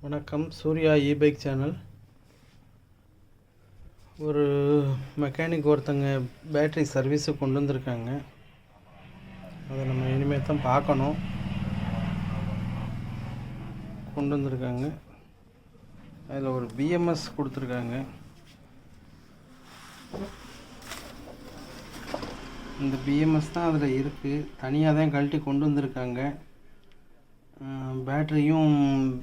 வணக்கம். சூர்யா இ-பைக் சேனல். ஒரு மெக்கானிக் ஒருத்தங்க பேட்ரி சர்வீஸுக்கு கொண்டு வந்திருக்காங்க. அதை நம்ம இனிமேல் தான் பார்க்கணும். கொண்டு வந்திருக்காங்க. அதில் ஒரு பிஎம்எஸ் கொடுத்துருக்காங்க. இந்த பிஎம்எஸ் தான் அதில் இருக்குது. தனியாக தான் கழட்டி கொண்டு வந்திருக்காங்க. பேட்டரியும்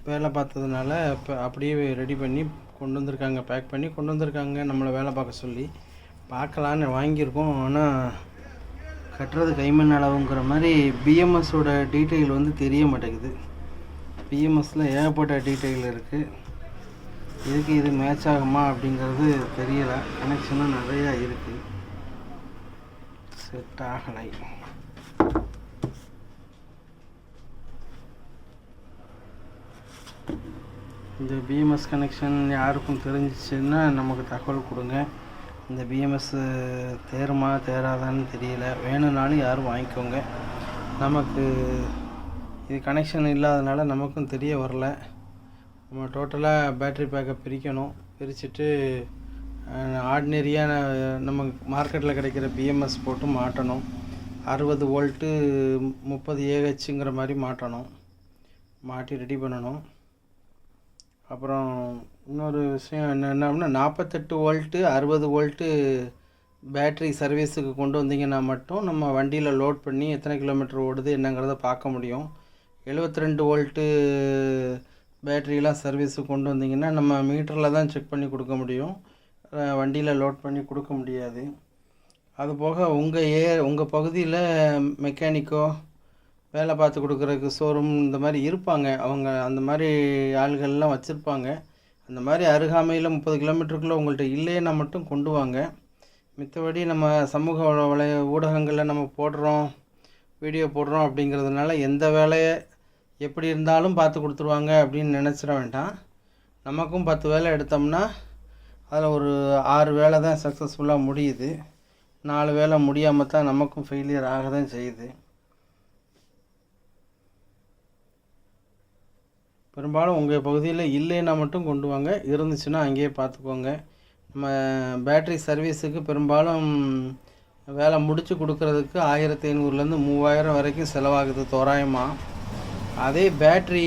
வேலை பார்த்ததுனால இப்போ அப்படியே ரெடி பண்ணி கொண்டு வந்திருக்காங்க. பேக் பண்ணி கொண்டு வந்திருக்காங்க. நம்மளை வேலை பார்க்க சொல்லி பார்க்கலான்னு வாங்கியிருக்கோம். ஆனால் கட்டுறது கைமண் அளவுங்கிற மாதிரி பிஎம்எஸோட டீட்டெயில் வந்து தெரிய மாட்டேங்குது. பிஎம்எஸில் ஏகப்பட்ட டீட்டெயில் இருக்குது. இதுக்கு இது மேட்ச் ஆகுமா அப்படிங்கிறது தெரியலை. கனெக்ஷனும் நிறையா இருக்குது. செட் ஆகலை. இந்த பிஎம்எஸ் கனெக்ஷன் யாருக்கும் தெரிஞ்சிச்சுன்னா நமக்கு தகவல் கொடுங்க. இந்த பிஎம்எஸ் தேருமா தேராதான்னு தெரியல. வேணும்னாலும் யாரும் வாங்கிக்கோங்க. நமக்கு இது கனெக்ஷன் இல்லாதனால நமக்கும் தெரிய வரல. நம்ம டோட்டலாக பேட்ரி பேக்கை பிரிக்கணும். பிரிச்சுட்டு ஆர்டினரியான நம்ம மார்க்கெட்டில் கிடைக்கிற பிஎம்எஸ் போட்டு மாட்டணும். 60 வோல்ட்டு 30 ஏஹெச்சுங்கிற மாதிரி மாட்டணும். மாட்டி ரெடி பண்ணணும். அப்புறம் இன்னொரு விஷயம் என்னென்னா 48 வோல்ட்டு 60 வோல்ட்டு பேட்ரி சர்வீஸுக்கு கொண்டு வந்தீங்கன்னா மட்டும் நம்ம வண்டியில் லோட் பண்ணி எத்தனை கிலோமீட்டர் ஓடுது என்னங்கிறத பார்க்க முடியும். 72 வோல்ட்டு பேட்ரியெலாம் சர்வீஸுக்கு கொண்டு வந்தீங்கன்னா நம்ம மீட்டரில் தான் செக் பண்ணி கொடுக்க முடியும். வண்டியில் லோட் பண்ணி கொடுக்க முடியாது. அதுபோக உங்கள் பகுதியில் மெக்கானிக்கோ வேலை பார்த்து கொடுக்குறதுக்கு ஷோரூம் இந்த மாதிரி இருப்பாங்க. அவங்க அந்த மாதிரி ஆள்கள்லாம் வச்சுருப்பாங்க. அந்த மாதிரி அருகாமையில் 30 கிலோமீட்டருக்குள்ளே உங்கள்கிட்ட இல்லைன்னா மட்டும் கொண்டு வாங்க. மித்தபடி நம்ம சமூக ஊடகங்களில் நம்ம வீடியோ போடுறோம் அப்படிங்கிறதுனால எந்த வேலையை எப்படி இருந்தாலும் பார்த்து கொடுத்துருவாங்க அப்படின்னு நினச்சிட வேண்டாம். நமக்கும் 10 வேலை எடுத்தோம்னா அதில் ஒரு 6 வேலை தான் சக்ஸஸ்ஃபுல்லாக முடியுது. 4 வேலை முடியாமல் தான் நமக்கும் ஃபெயிலியர் ஆக தான் செய்யுது. பெரும்பாலும் உங்கள் பகுதியில் இல்லைன்னா மட்டும் கொண்டு வாங்க. இருந்துச்சுன்னா அங்கேயே பார்த்துக்கோங்க. நம்ம பேட்ரி சர்வீஸுக்கு பெரும்பாலும் வேலை முடித்து கொடுக்கறதுக்கு 1500லேருந்து 3000 வரைக்கும் செலவாகுது தோராயமாக. அதே பேட்ரி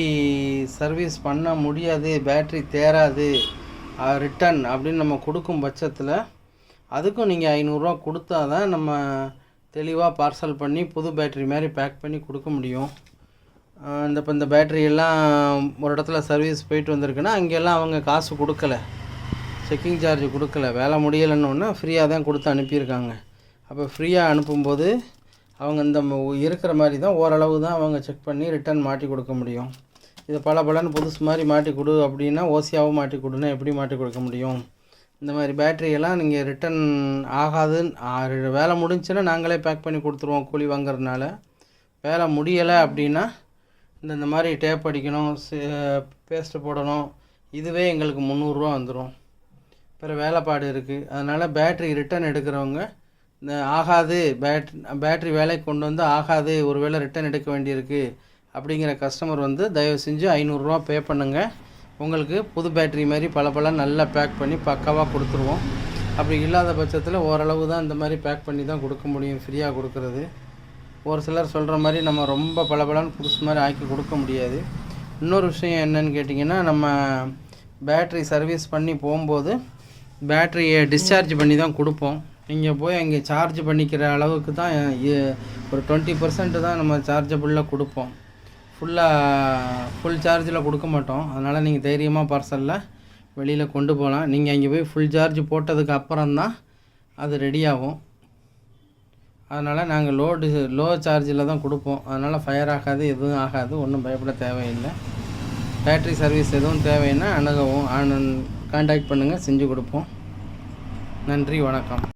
சர்வீஸ் பண்ண முடியாது, பேட்ரி தேராது, ரிட்டன் அப்படின்னு நம்ம கொடுக்கும் பட்சத்தில் அதுக்கும் நீங்கள் 500 கொடுத்தா தான் நம்ம தெளிவாக பார்சல் பண்ணி புது பேட்ரி மாதிரி பேக் பண்ணி கொடுக்க முடியும். இந்த பேட்டரியெல்லாம் ஒரு இடத்துல சர்வீஸ் போயிட்டு வந்திருக்குன்னா அங்கெல்லாம் அவங்க காசு கொடுக்கல, செக்கிங் சார்ஜ் கொடுக்கல. வேலை முடியலைன்னொன்னே ஃப்ரீயாக தான் கொடுத்து அனுப்பியிருக்காங்க. அப்போ ஃப்ரீயாக அனுப்பும்போது அவங்க இந்த இருக்கிற மாதிரி தான் ஓரளவு தான் அவங்க செக் பண்ணி ரிட்டன் மாட்டி கொடுக்க முடியும். இதை பலன்னு புதுசு மாதிரி மாட்டி கொடு அப்படின்னா ஓசியாவும் மாட்டி கொடுன்னா எப்படி மாட்டி கொடுக்க முடியும்? இந்த மாதிரி பேட்டரியெல்லாம் நீங்கள் ரிட்டன் ஆகாதுன்னு வேலை முடிஞ்சுன்னா நாங்களே பேக் பண்ணி கொடுத்துருவோம் கூலி வாங்குறதுனால. வேலை முடியலை அப்படின்னா இந்த மாதிரி டேப் அடிக்கணும், பேஸ்ட்டு போடணும். இதுவே எங்களுக்கு 300 வந்துடும். பிற வேலைப்பாடு இருக்குது. அதனால் பேட்ரி ரிட்டன் எடுக்கிறவங்க இந்த ஆகாது பேட்ரி வேலைக்கு கொண்டு வந்து ஆகாது ஒரு வேளை ரிட்டன் எடுக்க வேண்டியிருக்கு அப்படிங்கிற கஸ்டமர் வந்து தயவு செஞ்சு 500 பே பண்ணுங்கள். உங்களுக்கு புது பேட்ரி மாதிரி பல நல்லா பேக் பண்ணி பக்காவாக கொடுத்துருவோம். அப்படி இல்லாத பட்சத்தில் ஓரளவு தான் இந்த மாதிரி பேக் பண்ணி தான் கொடுக்க முடியும், ஃப்ரீயாக கொடுக்குறது. ஒரு சிலர் சொல்கிற மாதிரி நம்ம ரொம்ப பலன்னு புதுசு மாதிரி ஆக்கி கொடுக்க முடியாது. இன்னொரு விஷயம் என்னன்னு கேட்டிங்கன்னா, நம்ம பேட்ரி சர்வீஸ் பண்ணி போகும்போது பேட்டரியை டிஸ்சார்ஜ் பண்ணி தான் கொடுப்போம். நீங்கள் போய் அங்கே சார்ஜ் பண்ணிக்கிற அளவுக்கு தான் ஒரு 20% தான் நம்ம சார்ஜபிளில் கொடுப்போம். ஃபுல் சார்ஜில் கொடுக்க மாட்டோம். அதனால் நீங்கள் தைரியமாக பார்சலில் வெளியில் கொண்டு போகலாம். நீங்கள் அங்கே போய் ஃபுல் சார்ஜ் போட்டதுக்கு அப்புறம்தான் அது ரெடி ஆகும். அதனால் நாங்கள் லோ சார்ஜில் தான் கொடுப்போம். அதனால் ஃபயர் ஆகாது, எதுவும் ஆகாது, ஒன்றும் பயப்பட தேவையில்லை. பேட்ரி சர்வீஸ் எதுவும் தேவைன்னா அணுகவும் கான்டாக்ட் பண்ணுங்கள், செஞ்சு கொடுப்போம். நன்றி, வணக்கம்.